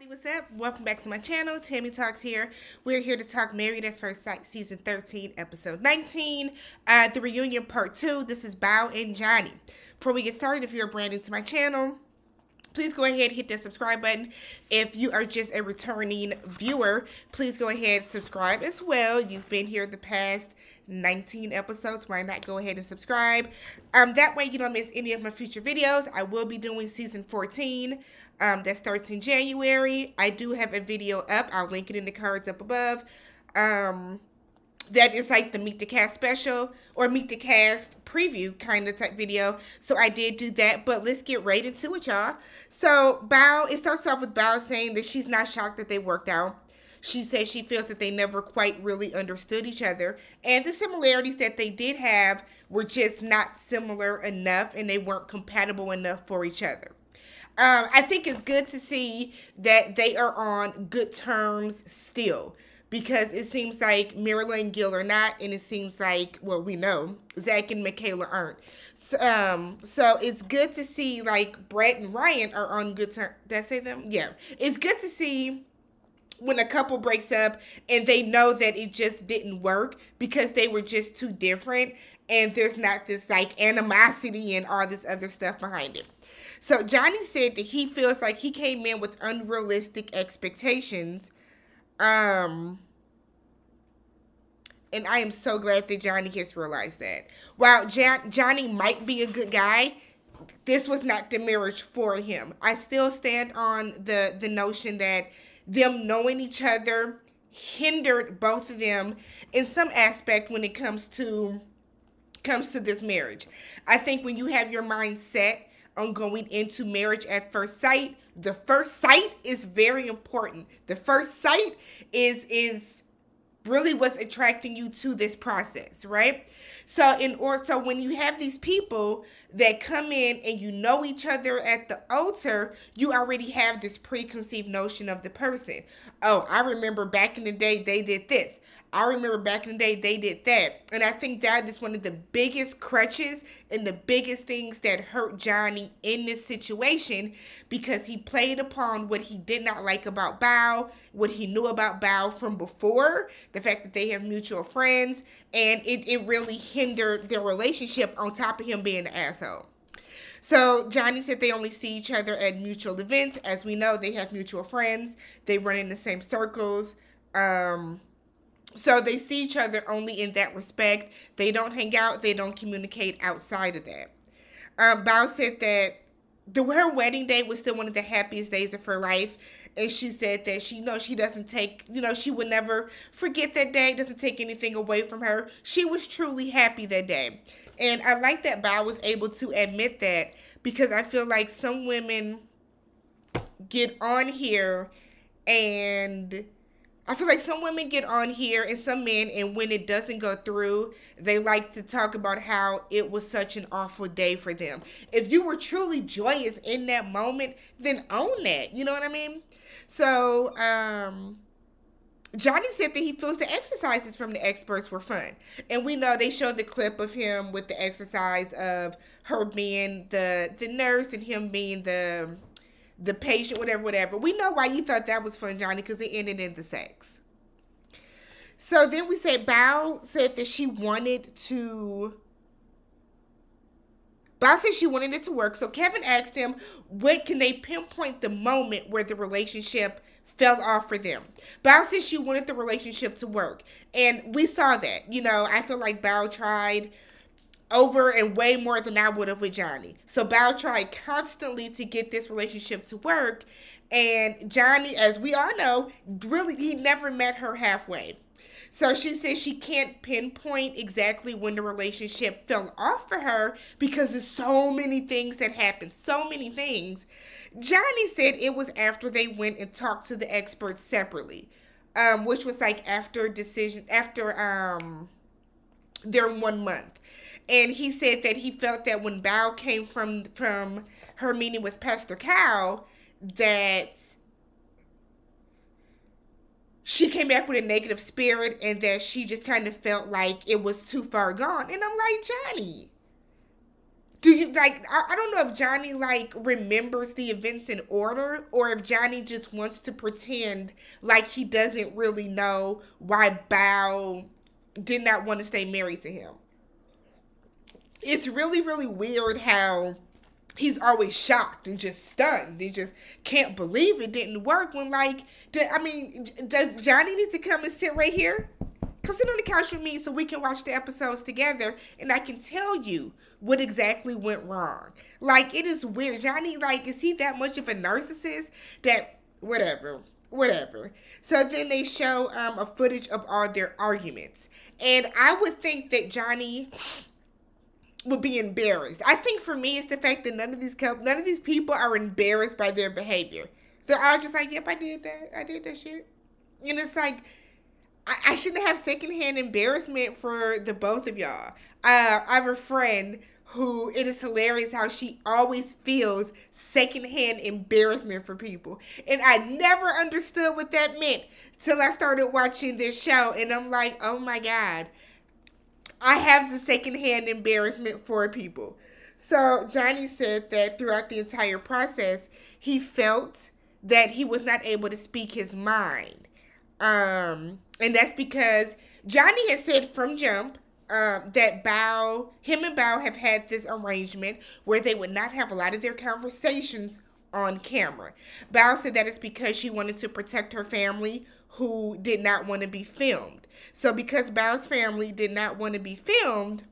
What's up? Welcome back to my channel. Tammy Talks here. We're here to talk Married at First Sight Season 13, Episode 19, the reunion part 2. This is Bao and Johnny. Before we get started, if you're brand new to my channel, please go ahead and hit that subscribe button. If you are just a returning viewer, please go ahead and subscribe as well. You've been here the past 19 episodes. Why not go ahead and subscribe? That way you don't miss any of my future videos. I will be doing Season 14. That starts in January. I do have a video up. I'll link it in the cards up above. That is like the Meet the Cast special or Meet the Cast preview kind of type video. So I did do that, but let's get right into it, y'all. So Bao, it starts off with Bao saying that she's not shocked that they worked out. She says she feels that they never quite really understood each other. And the similarities that they did have were just not similar enough and they weren't compatible enough for each other. I think it's good to see that they are on good terms still, because it seems like Mirla and Gil are not, and it seems like, well, we know Zach and Michaela aren't. So it's good to see like Brett and Ryan are on good terms. Did I say them? Yeah. It's good to see when a couple breaks up and they know that it just didn't work because they were just too different, and there's not this like animosity and all this other stuff behind it. So Johnny said that he feels like he came in with unrealistic expectations. And I am so glad that Johnny has realized that. While Johnny might be a good guy, this was not the marriage for him. I still stand on the notion that them knowing each other hindered both of them in some aspect when it comes to this marriage. I think when you have your mind set on going into marriage at first sight, the first sight is very important. The first sight is really what's attracting you to this process, right? So when you have these people that come in and you know each other at the altar, you already have this preconceived notion of the person. Oh, I remember back in the day they did this. I remember back in the day they did that. And I think that is one of the biggest crutches and the biggest things that hurt Johnny in this situation, because he played upon what he did not like about Bao, what he knew about Bao from before, the fact that they have mutual friends, and it really hindered their relationship on top of him being an asshole. So Johnny said they only see each other at mutual events. As we know, they have mutual friends. They run in the same circles. So they see each other only in that respect. They don't hang out. They don't communicate outside of that. Bao said that her wedding day was still one of the happiest days of her life. And she said that she doesn't take, she would never forget that day. It doesn't take anything away from her. She was truly happy that day. And I like that Bao was able to admit that, because I feel like some women get on here and some men, and when it doesn't go through, they like to talk about how it was such an awful day for them. If you were truly joyous in that moment, then own that. You know what I mean? So, Johnny said that he feels the exercises from the experts were fun. And we know they showed the clip of him with the exercise of her being the nurse and him being the patient, whatever. We know why you thought that was fun, Johnny, because it ended in the sex. So then we said Bao said she wanted it to work. So Kevin asked him, what can they pinpoint the moment where the relationship fell off for them? Bao said she wanted the relationship to work. And we saw that. I feel like Bao tried over and way more than I would have with Johnny. So Bao tried constantly to get this relationship to work, and Johnny, as we all know, really, he never met her halfway. So she says she can't pinpoint exactly when the relationship fell off for her because there's so many things that happened, so many things. Johnny said it was after they went and talked to the experts separately, which was like after their 1 month. And he said that he felt that when Bao came from her meeting with Pastor Cal, that she came back with a negative spirit and that she just kind of felt like it was too far gone. And I'm like, Johnny, you like, I don't know if Johnny like remembers the events in order, or if Johnny just wants to pretend like he doesn't really know why Bao did not want to stay married to him. It's really, really weird how he's always shocked and just stunned. He just can't believe it didn't work when, like, does Johnny need to come and sit right here? Come sit on the couch with me so we can watch the episodes together and I can tell you what exactly went wrong. Like, it is weird. Johnny, like, is he that much of a narcissist that, whatever. So then they show a footage of all their arguments. And I would think that Johnny would be embarrassed. I think for me, it's the fact that none of these people are embarrassed by their behavior. They're all just like, yep, I did that shit. And it's like, I shouldn't have secondhand embarrassment for the both of y'all. I have a friend who, it is hilarious how she always feels secondhand embarrassment for people. And I never understood what that meant till I started watching this show. And I'm like, oh my God, I have the secondhand embarrassment for people. So Johnny said that throughout the entire process, he felt that he was not able to speak his mind. And that's because Johnny had said from jump that him and Bao have had this arrangement where they would not have a lot of their conversations on camera. Bao said that it's because she wanted to protect her family who did not want to be filmed. So because Bao's family did not want to be filmed,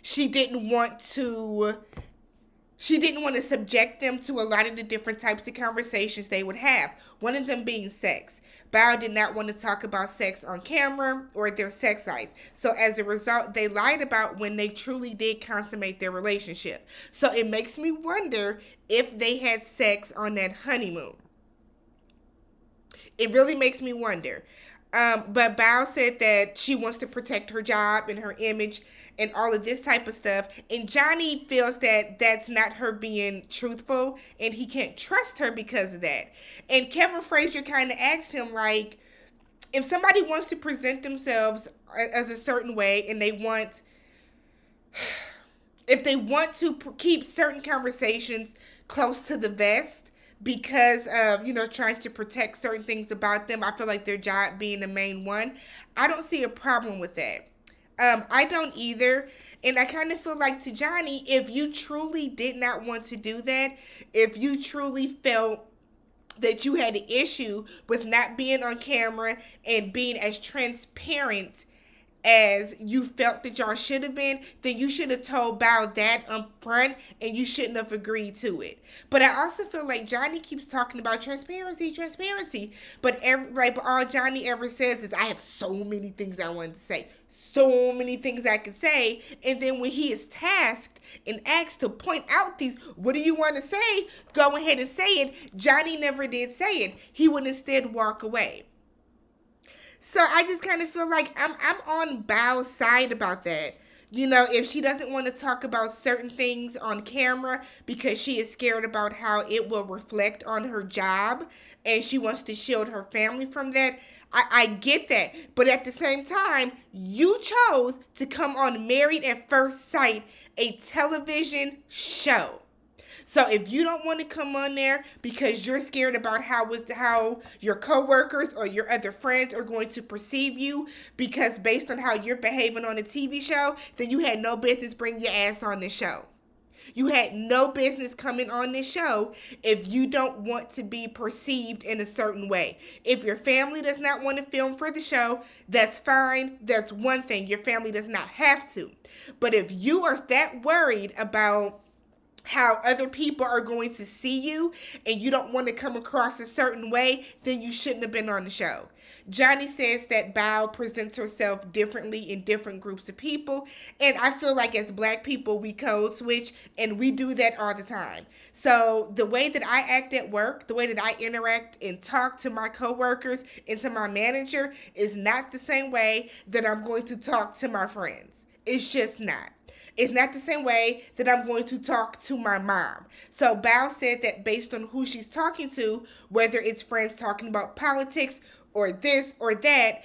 she didn't want to subject them to a lot of the different types of conversations they would have. One of them being sex. Bao did not want to talk about sex on camera or their sex life. So as a result, they lied about when they truly did consummate their relationship. So it makes me wonder if they had sex on that honeymoon. It really makes me wonder. But Bao said that she wants to protect her job and her image and all of this type of stuff. And Johnny feels that that's not her being truthful and he can't trust her because of that. And Kevin Frazier kind of asked him, like, if somebody wants to present themselves as a certain way and if they want to keep certain conversations close to the vest, because of, trying to protect certain things about them, I feel like their job being the main one, I don't see a problem with that. I don't either. And I kind of feel like, to Johnny, if you truly did not want to do that, if you truly felt that you had an issue with not being on camera and being as transparent as you felt that y'all should have been, then you should have told Bao that up front and you shouldn't have agreed to it. But I also feel like Johnny keeps talking about transparency, but all Johnny ever says is, I have so many things I want to say, so many things I could say, and then when he is tasked and asked to point out these, what do you want to say, go ahead and say it, Johnny never did say it. He would instead walk away. So I just kind of feel like I'm on Bao's side about that. If she doesn't want to talk about certain things on camera because she is scared about how it will reflect on her job and she wants to shield her family from that, I get that. But at the same time, you chose to come on Married at First Sight, a television show. So if you don't want to come on there because you're scared about how your coworkers or your other friends are going to perceive you, because based on how you're behaving on a TV show, then you had no business bringing your ass on this show. You had no business coming on this show if you don't want to be perceived in a certain way. If your family does not want to film for the show, that's fine. That's one thing. Your family does not have to. But if you are that worried about how other people are going to see you and you don't want to come across a certain way, then you shouldn't have been on the show. Johnny says that Bao presents herself differently in different groups of people, and I feel like as Black people, we code switch, and we do that all the time. So the way that I act at work, the way that I interact and talk to my coworkers and to my manager is not the same way that I'm going to talk to my friends. It's just not. It's not the same way that I'm going to talk to my mom. So Bao said that based on who she's talking to, whether it's friends talking about politics or this or that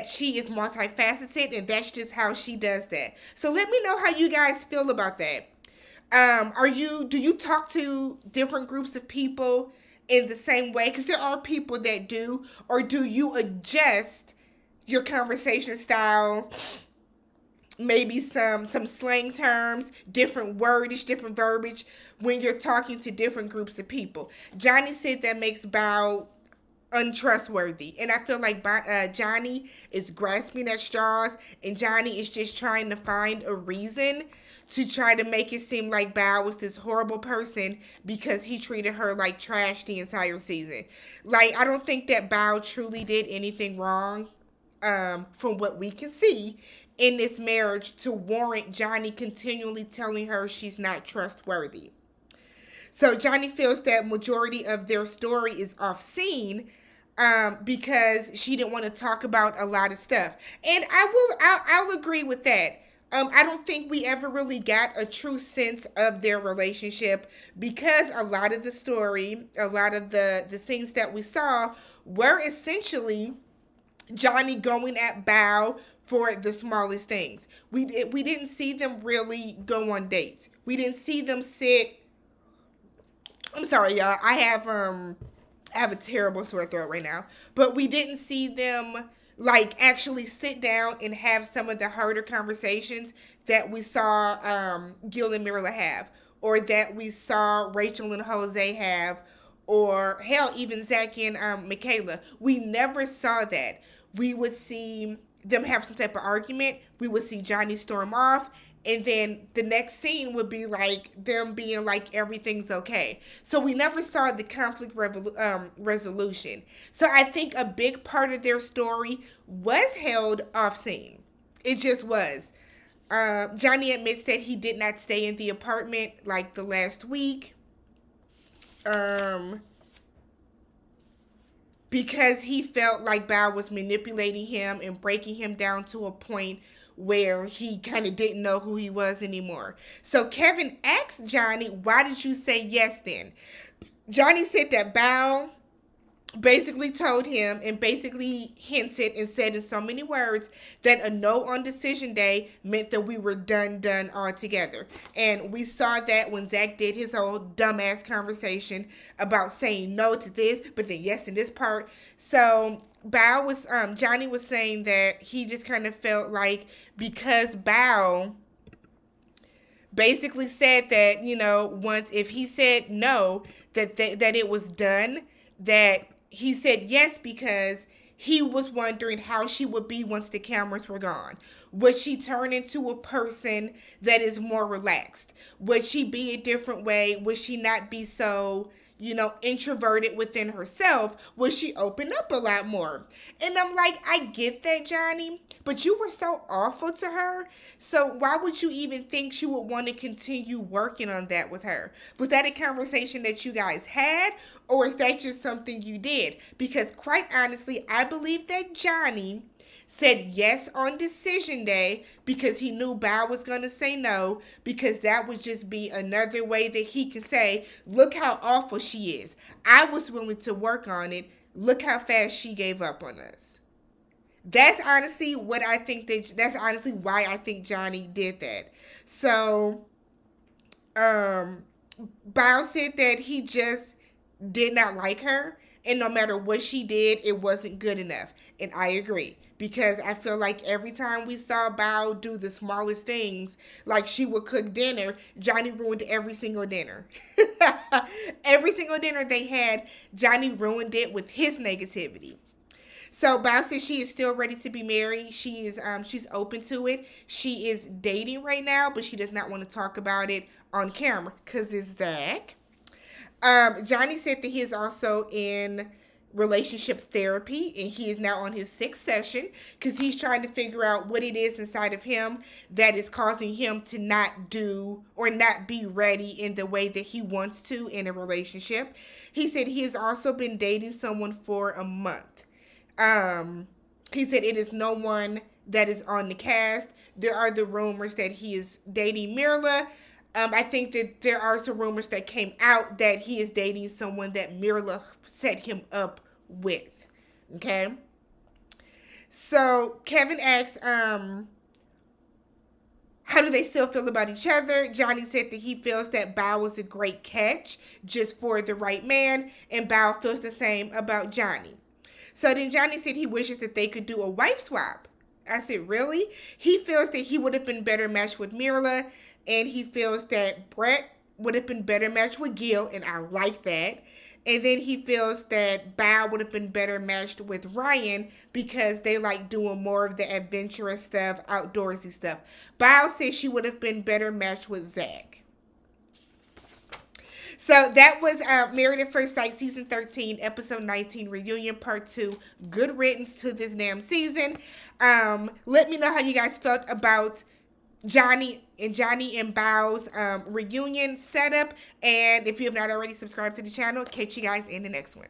she is multifaceted, and that's just how she does that. So let me know how you guys feel about that. Do you talk to different groups of people in the same way? Because there are people that do, or do you adjust your conversation style, maybe some slang terms, different wordage, different verbiage when you're talking to different groups of people? Johnny said that makes Bao untrustworthy, and I feel like Johnny is grasping at straws, and Johnny is just trying to find a reason to try to make it seem like Bao was this horrible person because he treated her like trash the entire season. Like, I don't think that Bao truly did anything wrong, from what we can see in this marriage, to warrant Johnny continually telling her she's not trustworthy. So Johnny feels that majority of their story is off scene, because she didn't want to talk about a lot of stuff, and I'll agree with that. I don't think we ever really got a true sense of their relationship, because a lot of the story, a lot of the scenes that we saw were essentially Johnny going at Bao for the smallest things. We didn't see them really go on dates. We didn't see them sit. I'm sorry, y'all. I have a terrible sore throat right now. But we didn't see them like actually sit down and have some of the harder conversations that we saw Gil and Mirla have, or that we saw Rachel and Jose have, or hell, even Zach and Michaela. We never saw that. We would see them have some type of argument. We would see Johnny storm off, and then the next scene would be like them being like everything's okay. So we never saw the conflict resolution. So I think a big part of their story was held off scene. It just was. Johnny admits that he did not stay in the apartment like the last week, because he felt like Bao was manipulating him and breaking him down to a point where he kind of didn't know who he was anymore. So Kevin asked Johnny, why did you say yes then? Johnny said that Bao basically told him and basically hinted and said in so many words that a no on decision day meant that we were done altogether. And we saw that when Zach did his whole dumbass conversation about saying no to this, but then yes in this part. So Johnny was saying that he just kind of felt like because Bao basically said that, once if he said no, that it was done, that he said yes because he was wondering how she would be once the cameras were gone. Would she turn into a person that is more relaxed? Would she be a different way? Would she not be so, introverted within herself? Would she open up a lot more? And I'm like, I get that, Johnny, but you were so awful to her. So why would you even think she would want to continue working on that with her? Was that a conversation that you guys had, or is that just something you did? Because quite honestly, I believe that Johnny said yes on decision day because he knew Bao was going to say no, because that would just be another way that he can say, look how awful she is. I was willing to work on it. Look how fast she gave up on us. That's honestly what I think that's honestly why I think Johnny did that. So, Bao said that he just did not like her, and no matter what she did, it wasn't good enough. And I agree, because I feel like every time we saw Bao do the smallest things, like she would cook dinner, Johnny ruined every single dinner. Every single dinner they had, Johnny ruined it with his negativity. So Bao says she is still ready to be married. She is she's open to it. She is dating right now, but she does not want to talk about it on camera because it's Zach. Johnny said that he is also in relationship therapy, and he is now on his 6th session because he's trying to figure out what it is inside of him that is causing him to not do or not be ready in the way that he wants to in a relationship. He said he has also been dating someone for a month. He said it is no one that is on the cast. There are the rumors that he is dating Mirla. I think that there are some rumors that came out that he is dating someone that Mirla set him up with. Okay? So, Kevin asks, how do they still feel about each other? Johnny said that he feels that Bao was a great catch just for the right man, and Bao feels the same about Johnny. So then Johnny said he wishes that they could do a wife swap. I said, really? He feels that he would have been better matched with Mirla, and he feels that Brett would have been better matched with Gil, and I like that. And then he feels that Bao would have been better matched with Ryan because they like doing more of the adventurous stuff, outdoorsy stuff. Bao says she would have been better matched with Zach. So that was Married at First Sight Season 13, Episode 19, Reunion Part 2. Good riddance to this damn season. Let me know how you guys felt about Johnny and Bao's reunion setup. And if you have not already subscribed to the channel, catch you guys in the next one.